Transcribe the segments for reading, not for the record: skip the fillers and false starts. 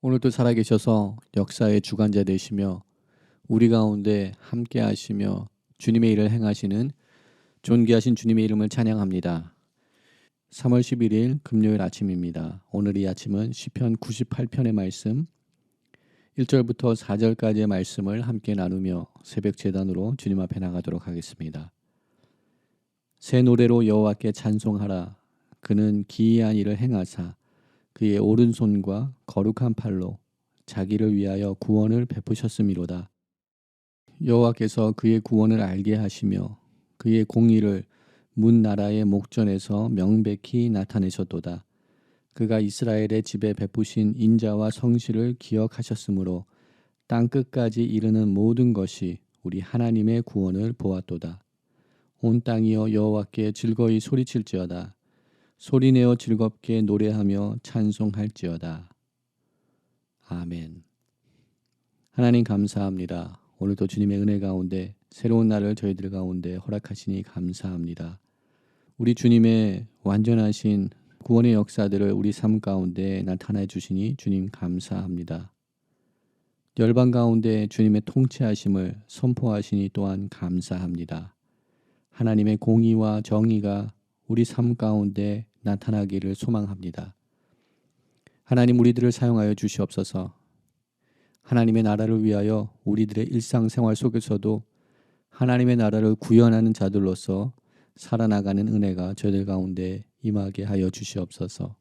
오늘도 살아계셔서 역사의 주관자 되시며 우리 가운데 함께 하시며 주님의 일을 행하시는 존귀하신 주님의 이름을 찬양합니다. 3월 11일 금요일 아침입니다. 오늘 이 아침은 시편 98편의 말씀 1절부터 4절까지의 말씀을 함께 나누며 새벽 제단으로 주님 앞에 나가도록 하겠습니다. 새 노래로 여호와께 찬송하라. 그는 기이한 일을 행하사 그의 오른손과 거룩한 팔로 자기를 위하여 구원을 베푸셨음이로다. 여호와께서 그의 구원을 알게 하시며 그의 공의를 문 나라의 목전에서 명백히 나타내셨도다. 그가 이스라엘의 집에 베푸신 인자와 성실을 기억하셨으므로 땅 끝까지 이르는 모든 것이 우리 하나님의 구원을 보았도다. 온 땅이여 여호와께 즐거이 소리칠지어다. 소리내어 즐겁게 노래하며 찬송할지어다. 아멘. 하나님 감사합니다. 오늘도 주님의 은혜 가운데 새로운 날을 저희들 가운데 허락하시니 감사합니다. 우리 주님의 완전하신 구원의 역사들을 우리 삶 가운데 나타내 주시니 주님 감사합니다. 열방 가운데 주님의 통치하심을 선포하시니 또한 감사합니다. 하나님의 공의와 정의가 우리 삶 가운데 나타나기를 소망합니다. 하나님 우리들을 사용하여 주시옵소서. 하나님의 나라를 위하여 우리들의 일상생활 속에서도 하나님의 나라를 구현하는 자들로서 살아나가는 은혜가 저희들 가운데 임하게 하여 주시옵소서.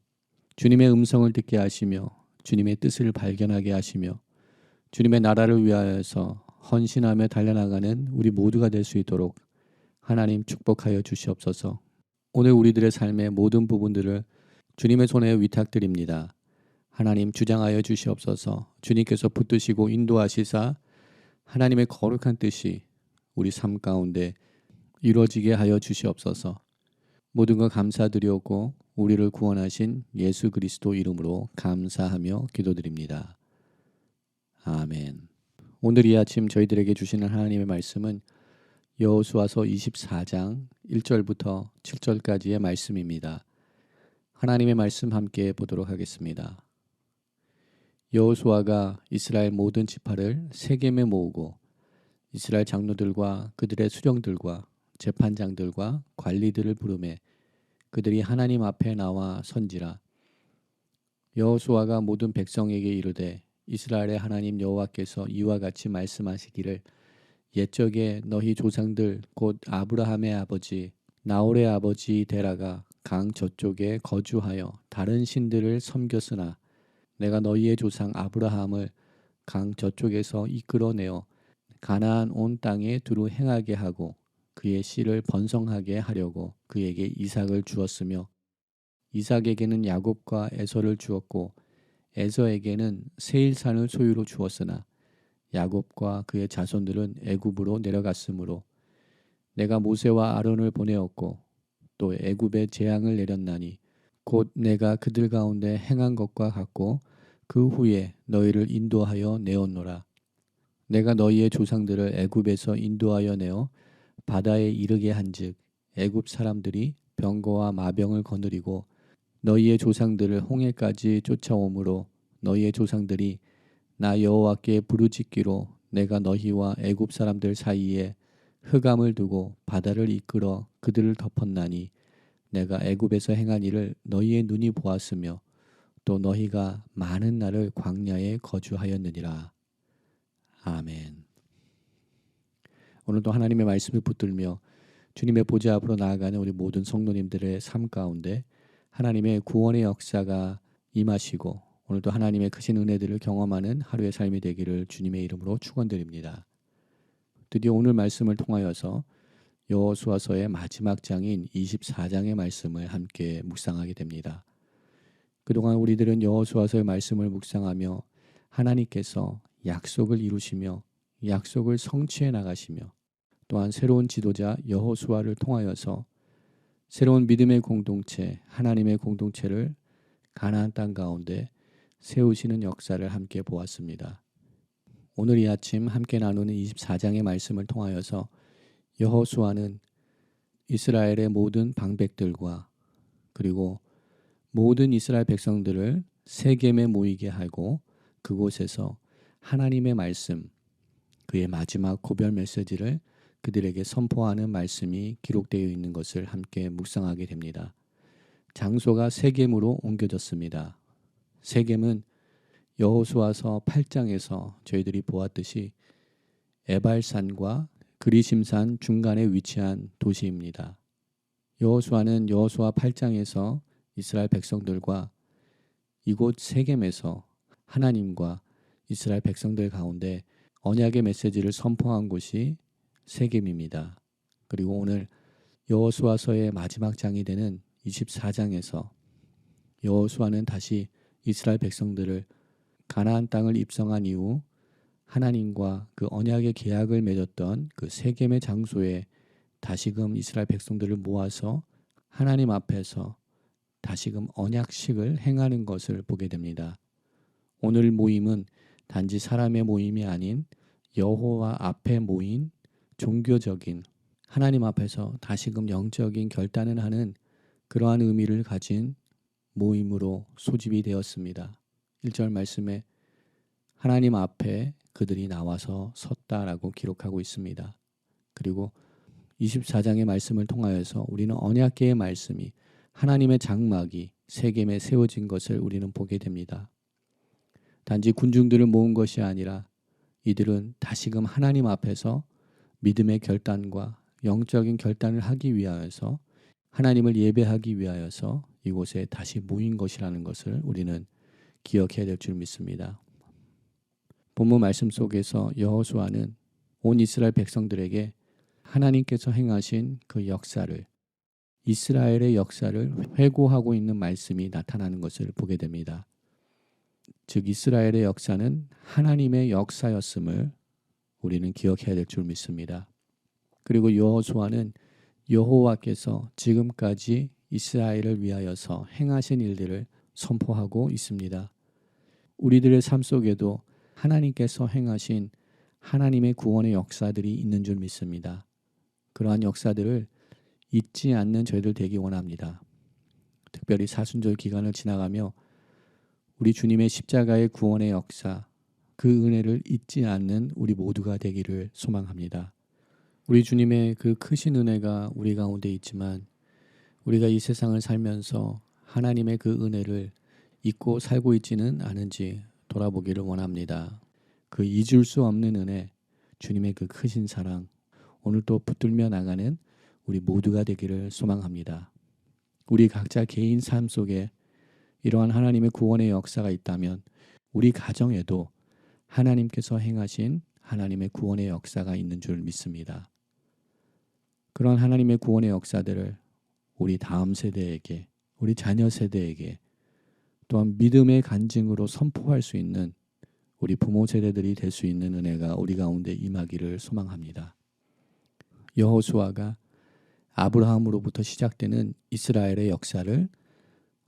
주님의 음성을 듣게 하시며 주님의 뜻을 발견하게 하시며 주님의 나라를 위하여서 헌신하며 달려나가는 우리 모두가 될 수 있도록 하나님 축복하여 주시옵소서. 오늘 우리들의 삶의 모든 부분들을 주님의 손에 위탁드립니다. 하나님 주장하여 주시옵소서. 주님께서 붙드시고 인도하시사 하나님의 거룩한 뜻이 우리 삶 가운데 이루어지게 하여 주시옵소서. 모든 것 감사드리옵고 우리를 구원하신 예수 그리스도 이름으로 감사하며 기도드립니다. 아멘. 오늘 이 아침 저희들에게 주시는 하나님의 말씀은 여호수아서 24장 1절부터 7절까지의 말씀입니다. 하나님의 말씀 함께 보도록 하겠습니다. 여호수아가 이스라엘 모든 지파를 세겜에 모으고 이스라엘 장로들과 그들의 수령들과 재판장들과 관리들을 부르매 그들이 하나님 앞에 나와 선지라. 여호수아가 모든 백성에게 이르되 이스라엘의 하나님 여호와께서 이와 같이 말씀하시기를 옛적에 너희 조상들 곧 아브라함의 아버지 나홀의 아버지 데라가 강 저쪽에 거주하여 다른 신들을 섬겼으나 내가 너희의 조상 아브라함을 강 저쪽에서 이끌어내어 가나안 온 땅에 두루 행하게 하고 그의 씨를 번성하게 하려고 그에게 이삭을 주었으며 이삭에게는 야곱과 에서를 주었고 에서에게는 세일산을 소유로 주었으나 야곱과 그의 자손들은 애굽으로 내려갔으므로 내가 모세와 아론을 보내었고 또 애굽에 재앙을 내렸나니 곧 내가 그들 가운데 행한 것과 같고 그 후에 너희를 인도하여 내었노라. 내가 너희의 조상들을 애굽에서 인도하여 내어 바다에 이르게 한즉 애굽 사람들이 병거와 마병을 거느리고 너희의 조상들을 홍해까지 쫓아오므로 너희의 조상들이 나 여호와께 부르짖기로 내가 너희와 애굽 사람들 사이에 흑암을 두고 바다를 이끌어 그들을 덮었나니 내가 애굽에서 행한 일을 너희의 눈이 보았으며 또 너희가 많은 날을 광야에 거주하였느니라. 아멘. 오늘도 하나님의 말씀을 붙들며 주님의 보좌 앞으로 나아가는 우리 모든 성도님들의 삶 가운데 하나님의 구원의 역사가 임하시고 오늘도 하나님의 크신 은혜들을 경험하는 하루의 삶이 되기를 주님의 이름으로 축원드립니다. 드디어 오늘 말씀을 통하여서 여호수아서의 마지막 장인 24장의 말씀을 함께 묵상하게 됩니다. 그동안 우리들은 여호수아서의 말씀을 묵상하며 하나님께서 약속을 이루시며 약속을 성취해 나가시며 또한 새로운 지도자 여호수아를 통하여서 새로운 믿음의 공동체, 하나님의 공동체를 가나안 땅 가운데 세우시는 역사를 함께 보았습니다. 오늘 이 아침 함께 나누는 24장의 말씀을 통하여서 여호수아는 이스라엘의 모든 방백들과 그리고 모든 이스라엘 백성들을 세겜에 모이게 하고 그곳에서 하나님의 말씀, 그의 마지막 고별 메시지를 그들에게 선포하는 말씀이 기록되어 있는 것을 함께 묵상하게 됩니다. 장소가 세겜으로 옮겨졌습니다. 세겜은 여호수아서 8장에서 저희들이 보았듯이 에발산과 그리심산 중간에 위치한 도시입니다. 여호수아는 여호수아 8장에서 이스라엘 백성들과 이곳 세겜에서 하나님과 이스라엘 백성들 가운데 언약의 메시지를 선포한 곳이 세겜입니다. 그리고 오늘 여호수아서의 마지막 장이 되는 24장에서 여호수아는 다시 이스라엘 백성들을 가나안 땅을 입성한 이후 하나님과 그 언약의 계약을 맺었던 그 세겜의 장소에 다시금 이스라엘 백성들을 모아서 하나님 앞에서 다시금 언약식을 행하는 것을 보게 됩니다. 오늘 모임은 단지 사람의 모임이 아닌 여호와 앞에 모인 종교적인 하나님 앞에서 다시금 영적인 결단을 하는 그러한 의미를 가진 모임으로 소집이 되었습니다. 1절 말씀에 하나님 앞에 그들이 나와서 섰다라고 기록하고 있습니다. 그리고 24장의 말씀을 통하여서 우리는 언약궤의 말씀이 하나님의 장막이 세겜에 세워진 것을 우리는 보게 됩니다. 단지 군중들을 모은 것이 아니라 이들은 다시금 하나님 앞에서 믿음의 결단과 영적인 결단을 하기 위하여서 하나님을 예배하기 위하여서 이곳에 다시 모인 것이라는 것을 우리는 기억해야 될 줄 믿습니다. 본문 말씀 속에서 여호수아는 온 이스라엘 백성들에게 하나님께서 행하신 그 역사를, 이스라엘의 역사를 회고하고 있는 말씀이 나타나는 것을 보게 됩니다. 즉 이스라엘의 역사는 하나님의 역사였음을 우리는 기억해야 될 줄 믿습니다. 그리고 여호수아는 여호와께서 지금까지 이스라엘을 위하여서 행하신 일들을 선포하고 있습니다. 우리들의 삶 속에도 하나님께서 행하신 하나님의 구원의 역사들이 있는 줄 믿습니다. 그러한 역사들을 잊지 않는 저희들 되기 원합니다. 특별히 사순절 기간을 지나가며 우리 주님의 십자가의 구원의 역사, 그 은혜를 잊지 않는 우리 모두가 되기를 소망합니다. 우리 주님의 그 크신 은혜가 우리 가운데 있지만 우리가 이 세상을 살면서 하나님의 그 은혜를 잊고 살고 있지는 않은지 돌아보기를 원합니다. 그 잊을 수 없는 은혜, 주님의 그 크신 사랑, 오늘 또 붙들며 나가는 우리 모두가 되기를 소망합니다. 우리 각자 개인 삶 속에 이러한 하나님의 구원의 역사가 있다면 우리 가정에도 하나님께서 행하신 하나님의 구원의 역사가 있는 줄 믿습니다. 그런 하나님의 구원의 역사들을 우리 다음 세대에게, 우리 자녀 세대에게 또한 믿음의 간증으로 선포할 수 있는 우리 부모 세대들이 될 수 있는 은혜가 우리 가운데 임하기를 소망합니다. 여호수아가 아브라함으로부터 시작되는 이스라엘의 역사를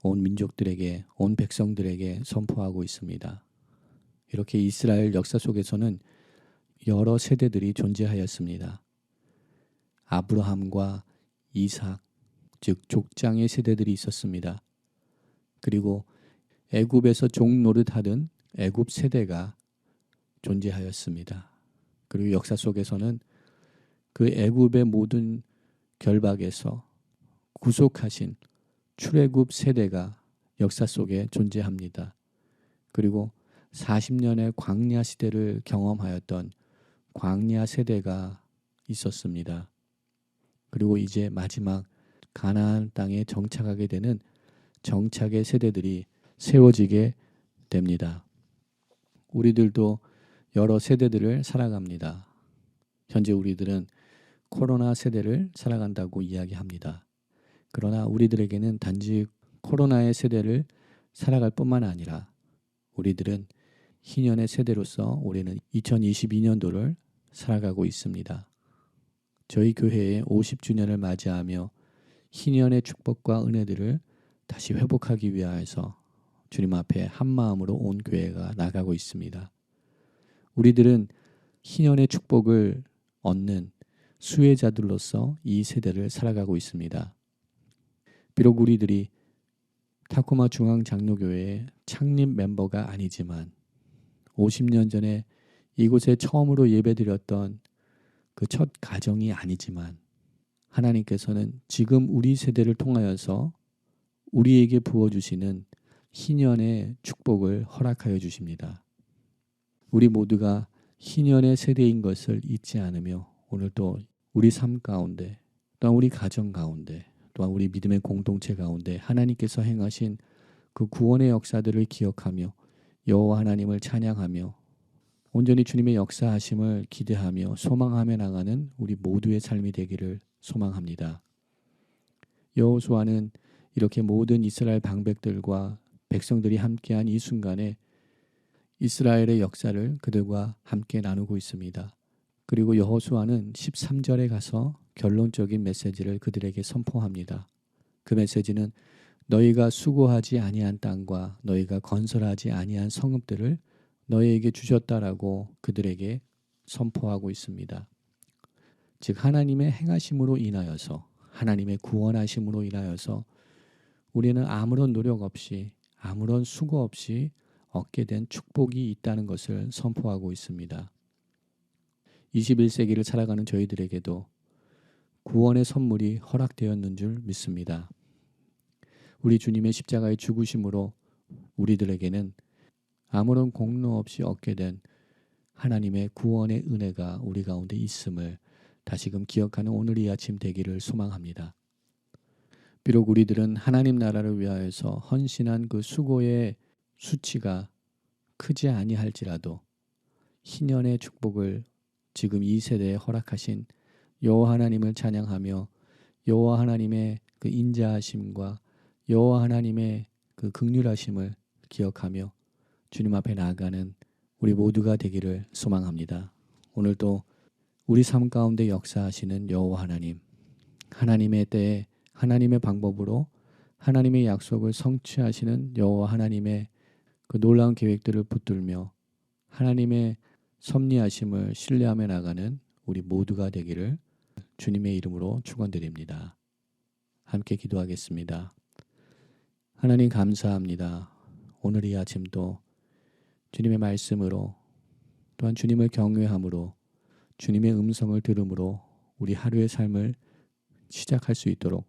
온 민족들에게, 온 백성들에게 선포하고 있습니다. 이렇게 이스라엘 역사 속에서는 여러 세대들이 존재하였습니다. 아브라함과 이삭, 즉 족장의 세대들이 있었습니다. 그리고 애굽에서 종 노릇하던 애굽 세대가 존재하였습니다. 그리고 역사 속에서는 그 애굽의 모든 결박에서 구속하신 출애굽 세대가 역사 속에 존재합니다. 그리고 40년의 광야 시대를 경험하였던 광야 세대가 있었습니다. 그리고 이제 마지막 가나안 땅에 정착하게 되는 정착의 세대들이 세워지게 됩니다. 우리들도 여러 세대들을 살아갑니다. 현재 우리들은 코로나 세대를 살아간다고 이야기합니다. 그러나 우리들에게는 단지 코로나의 세대를 살아갈 뿐만 아니라 우리들은 희년의 세대로서 우리는 2022년도를 살아가고 있습니다. 저희 교회의 50주년을 맞이하며 희년의 축복과 은혜들을 다시 회복하기 위하여서 주님 앞에 한 마음으로 온 교회가 나가고 있습니다. 우리들은 희년의 축복을 얻는 수혜자들로서 이 세대를 살아가고 있습니다. 비록 우리들이 타코마 중앙장로교회의 창립 멤버가 아니지만 50년 전에 이곳에 처음으로 예배드렸던 그 첫 가정이 아니지만 하나님께서는 지금 우리 세대를 통하여서 우리에게 부어주시는 희년의 축복을 허락하여 주십니다. 우리 모두가 희년의 세대인 것을 잊지 않으며 오늘도 우리 삶 가운데 또한 우리 가정 가운데 또한 우리 믿음의 공동체 가운데 하나님께서 행하신 그 구원의 역사들을 기억하며 여호와 하나님을 찬양하며 온전히 주님의 역사하심을 기대하며 소망하며 나가는 우리 모두의 삶이 되기를 소망합니다. 여호수아는 이렇게 모든 이스라엘 방백들과 백성들이 함께한 이 순간에 이스라엘의 역사를 그들과 함께 나누고 있습니다. 그리고 여호수아는 13절에 가서 결론적인 메시지를 그들에게 선포합니다. 그 메시지는 너희가 수고하지 아니한 땅과 너희가 건설하지 아니한 성읍들을 너희에게 주셨다라고 그들에게 선포하고 있습니다. 즉 하나님의 행하심으로 인하여서 하나님의 구원하심으로 인하여서 우리는 아무런 노력 없이 아무런 수고 없이 얻게 된 축복이 있다는 것을 선포하고 있습니다. 21세기를 살아가는 저희들에게도 구원의 선물이 허락되었는 줄 믿습니다. 우리 주님의 십자가의 죽으심으로 우리들에게는 아무런 공로 없이 얻게 된 하나님의 구원의 은혜가 우리 가운데 있음을 다시금 기억하는 오늘 이 아침 되기를 소망합니다. 비록 우리들은 하나님 나라를 위하여서 헌신한 그 수고의 수치가 크지 아니할지라도 희년의 축복을 지금 이 세대에 허락하신 여호와 하나님을 찬양하며 여호와 하나님의 그 인자하심과 여호와 하나님의 그 긍휼하심을 기억하며 주님 앞에 나아가는 우리 모두가 되기를 소망합니다. 오늘도 우리 삶 가운데 역사하시는 여호와 하나님, 하나님의 때에 하나님의 방법으로 하나님의 약속을 성취하시는 여호와 하나님의 그 놀라운 계획들을 붙들며 하나님의 섭리하심을 신뢰하며 나가는 우리 모두가 되기를 주님의 이름으로 축원드립니다. 함께 기도하겠습니다. 하나님 감사합니다. 오늘 이 아침도 주님의 말씀으로 또한 주님을 경외함으로 주님의 음성을 들음으로 우리 하루의 삶을 시작할 수 있도록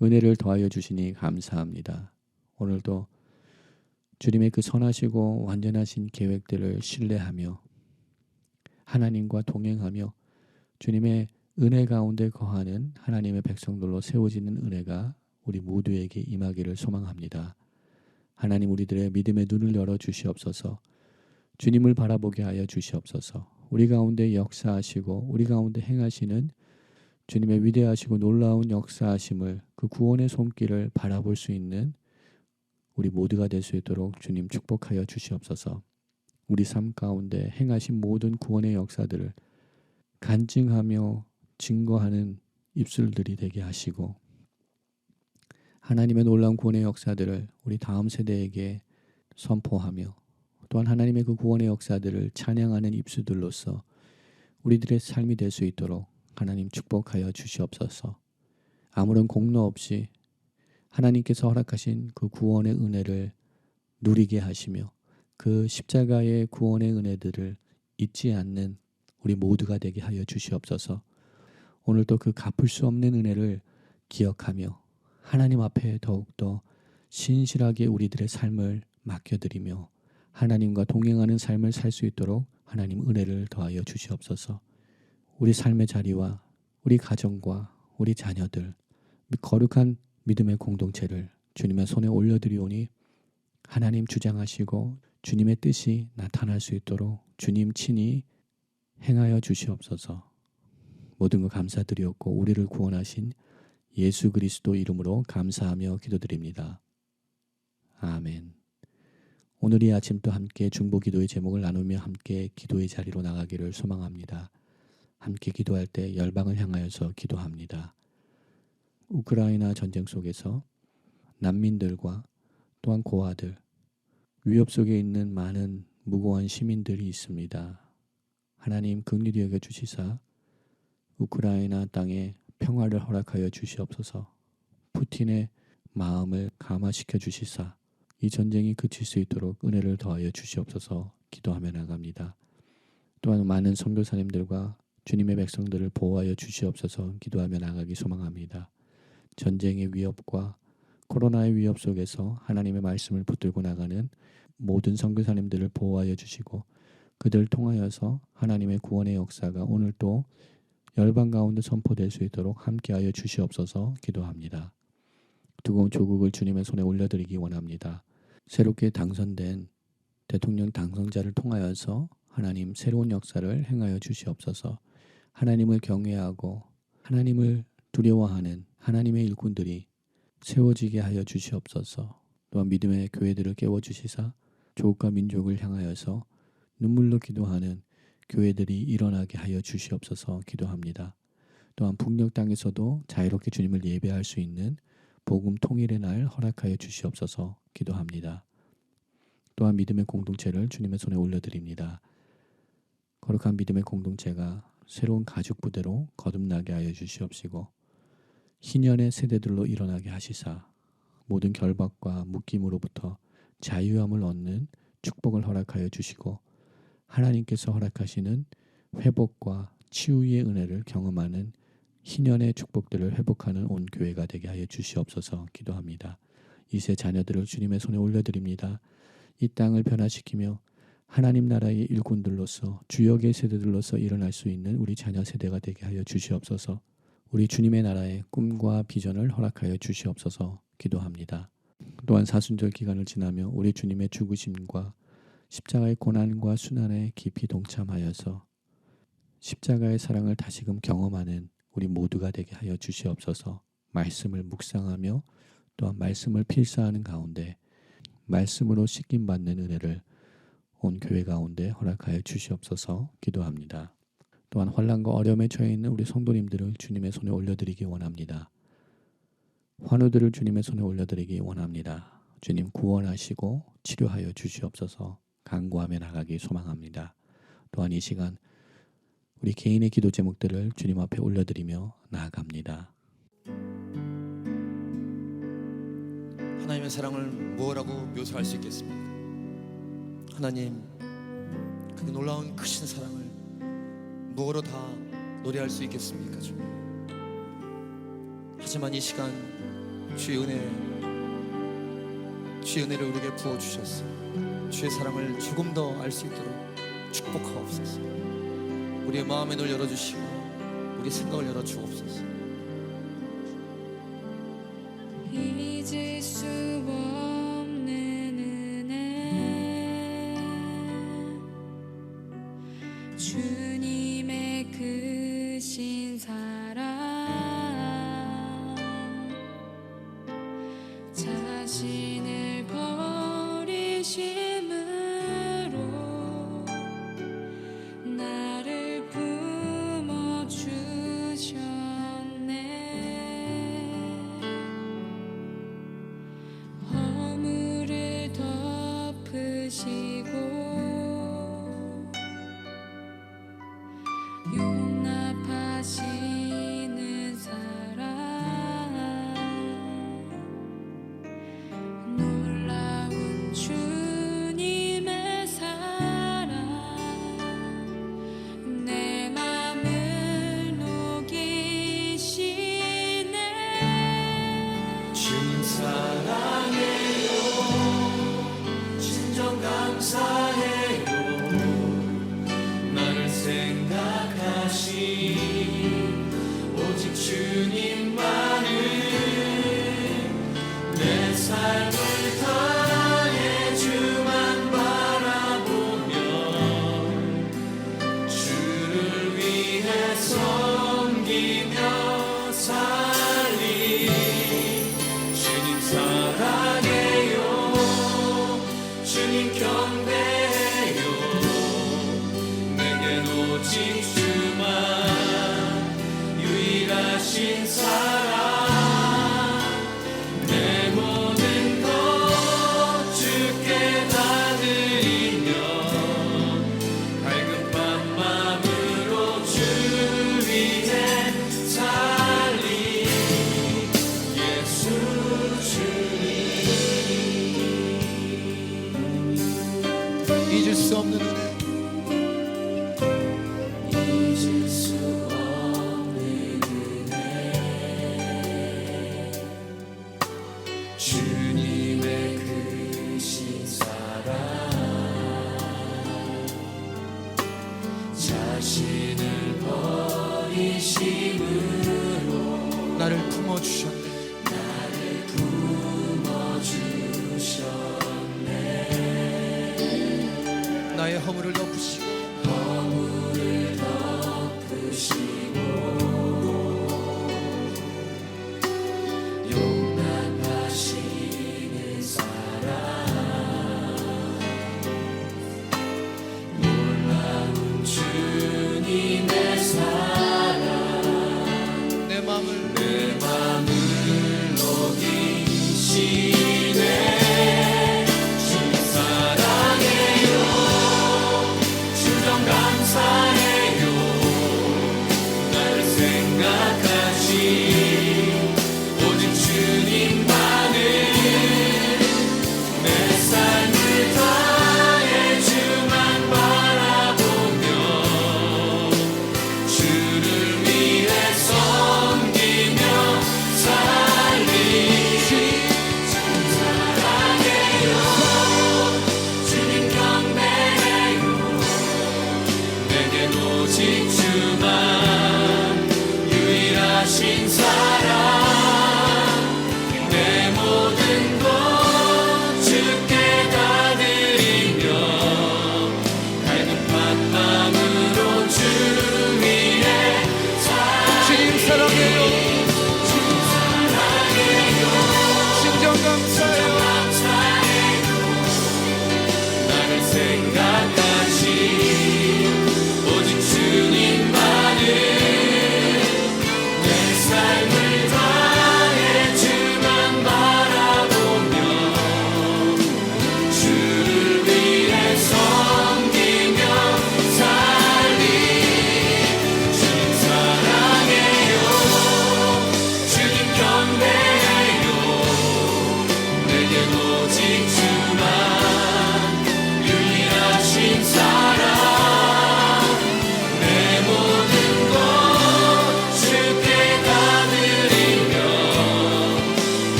은혜를 더하여 주시니 감사합니다. 오늘도 주님의 그 선하시고 완전하신 계획들을 신뢰하며 하나님과 동행하며 주님의 은혜 가운데 거하는 하나님의 백성들로 세워지는 은혜가 우리 모두에게 임하기를 소망합니다. 하나님 우리들의 믿음의 눈을 열어 주시옵소서. 주님을 바라보게 하여 주시옵소서. 우리 가운데 역사하시고 우리 가운데 행하시는 주님의 위대하시고 놀라운 역사하심을 그 구원의 손길을 바라볼 수 있는 우리 모두가 될 수 있도록 주님 축복하여 주시옵소서. 우리 삶 가운데 행하신 모든 구원의 역사들을 간증하며 증거하는 입술들이 되게 하시고 하나님의 놀라운 구원의 역사들을 우리 다음 세대에게 선포하며 또한 하나님의 그 구원의 역사들을 찬양하는 입술들로서 우리들의 삶이 될 수 있도록 하나님 축복하여 주시옵소서. 아무런 공로 없이 하나님께서 허락하신 그 구원의 은혜를 누리게 하시며 그 십자가의 구원의 은혜들을 잊지 않는 우리 모두가 되게 하여 주시옵소서. 오늘도 그 갚을 수 없는 은혜를 기억하며 하나님 앞에 더욱더 신실하게 우리들의 삶을 맡겨드리며 하나님과 동행하는 삶을 살 수 있도록 하나님 은혜를 더하여 주시옵소서. 우리 삶의 자리와 우리 가정과 우리 자녀들 거룩한 믿음의 공동체를 주님의 손에 올려드리오니 하나님 주장하시고 주님의 뜻이 나타날 수 있도록 주님 친히 행하여 주시옵소서. 모든 것 감사드리옵고 우리를 구원하신 예수 그리스도 이름으로 감사하며 기도드립니다. 아멘. 오늘 이 아침 또 함께 중보기도의 제목을 나누며 함께 기도의 자리로 나가기를 소망합니다. 함께 기도할 때 열방을 향하여서 기도합니다. 우크라이나 전쟁 속에서 난민들과 또한 고아들, 위협 속에 있는 많은 무고한 시민들이 있습니다. 하나님 긍휼히 여겨 주시사 우크라이나 땅에 평화를 허락하여 주시옵소서. 푸틴의 마음을 감화시켜 주시사 이 전쟁이 그칠 수 있도록 은혜를 더하여 주시옵소서 기도하며 나갑니다. 또한 많은 선교사님들과 주님의 백성들을 보호하여 주시옵소서 기도하며 나가기 소망합니다. 전쟁의 위협과 코로나의 위협 속에서 하나님의 말씀을 붙들고 나가는 모든 선교사님들을 보호하여 주시고 그들 통하여서 하나님의 구원의 역사가 오늘 또 열방 가운데 선포될 수 있도록 함께하여 주시옵소서 기도합니다. 뜨거운 조국을 주님의 손에 올려드리기 원합니다. 새롭게 당선된 대통령 당선자를 통하여서 하나님 새로운 역사를 행하여 주시옵소서. 하나님을 경외하고 하나님을 두려워하는 하나님의 일꾼들이 세워지게 하여 주시옵소서. 또한 믿음의 교회들을 깨워주시사 조국과 민족을 향하여서 눈물로 기도하는 교회들이 일어나게 하여 주시옵소서 기도합니다. 또한 북녘 땅에서도 자유롭게 주님을 예배할 수 있는 복음 통일의 날 허락하여 주시옵소서 기도합니다. 또한 믿음의 공동체를 주님의 손에 올려드립니다. 거룩한 믿음의 공동체가 새로운 가죽 부대로 거듭나게 하여 주시옵시고 희년의 세대들로 일어나게 하시사 모든 결박과 묶임으로부터 자유함을 얻는 축복을 허락하여 주시고 하나님께서 허락하시는 회복과 치유의 은혜를 경험하는 희년의 축복들을 회복하는 온 교회가 되게 하여 주시옵소서 기도합니다. 이세 자녀들을 주님의 손에 올려드립니다. 이 땅을 변화시키며 하나님 나라의 일꾼들로서 주역의 세대들로서 일어날 수 있는 우리 자녀 세대가 되게 하여 주시옵소서. 우리 주님의 나라의 꿈과 비전을 허락하여 주시옵소서 기도합니다. 또한 사순절 기간을 지나며 우리 주님의 죽으심과 십자가의 고난과 순환에 깊이 동참하여서 십자가의 사랑을 다시금 경험하는 우리 모두가 되게 하여 주시옵소서. 말씀을 묵상하며 또한 말씀을 필사하는 가운데 말씀으로 씻김받는 은혜를 온 교회 가운데 허락하여 주시옵소서 기도합니다. 또한 환난과 어려움에 처해 있는 우리 성도님들을 주님의 손에 올려드리기 원합니다. 환우들을 주님의 손에 올려드리기 원합니다. 주님 구원하시고 치료하여 주시옵소서 간구하며 나가기 소망합니다. 또한 이 시간 우리 개인의 기도 제목들을 주님 앞에 올려드리며 나아갑니다. 하나님의 사랑을 뭐라고 묘사할 수 있겠습니까? 하나님 그 놀라운 크신 사랑을 뭐로 다 노래할 수 있겠습니까? 주님. 하지만 이 시간 주의 은혜를 우리에게 부어주셨어요. 주의 사랑을 조금 더 알 수 있도록 축복하옵소서. 우리의 마음의 눈을 열어주시고 우리 생각을 열어주옵소서. 잊을 수 없는 은혜 주님의 크신 사랑 자신을 버리심으로 나를 품어주셨네. 허물을 덮으시고 용납하시는 사랑 놀라운 주님의 사랑 내 맘을 녹이시네. 주님 사랑해요 진정 감사해요 나를 생각하신 오직 주님만을 내 삶을 다해 주만 바라보며 주를 위해 섬기며 살리 주님 사랑해요 주님 경배해요 내겐 오직 주만 유일하신 사랑 내 모든 것 주께 다 드리며 갈급한 마음으로 주 위해 살리 예수 주님 없는 은혜, 잊을 수 없는 은혜, 주님의 크신 사랑, 자신을 버리심으로 나를 품어주셨네. 나를 품어주셨네. 나의 허물을 덮으시고 용납하시는 사랑, 놀라운 주님의 사랑, 내 맘을 녹이시네.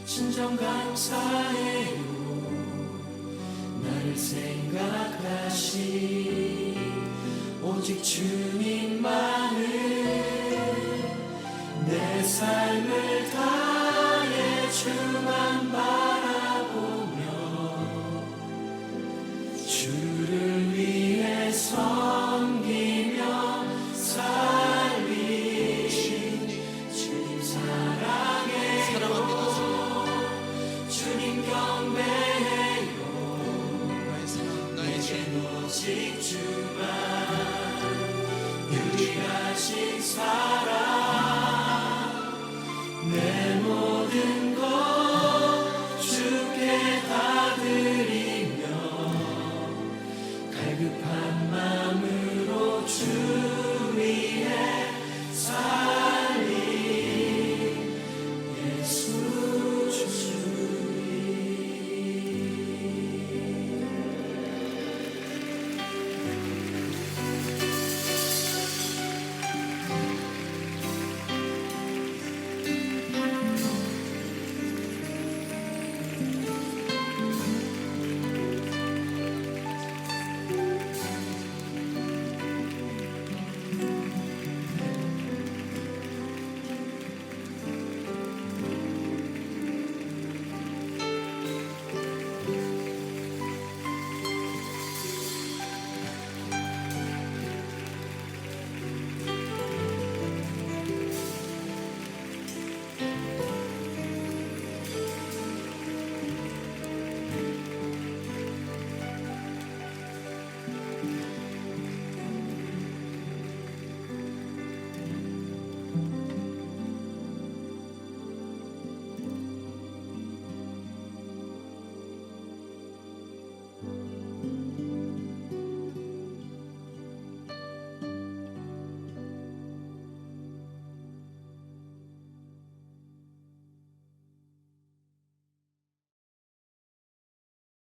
진정 감사해요. 나를 생각하시 오직 주님만을 내 삶을 다해 주만 바라보며 주를 위해 섬기며 살리신 주님 사랑해요. 사랑합니다. 주님 경배해요. 나의 사랑, 나의 주, 오직 주만 유일하신 사랑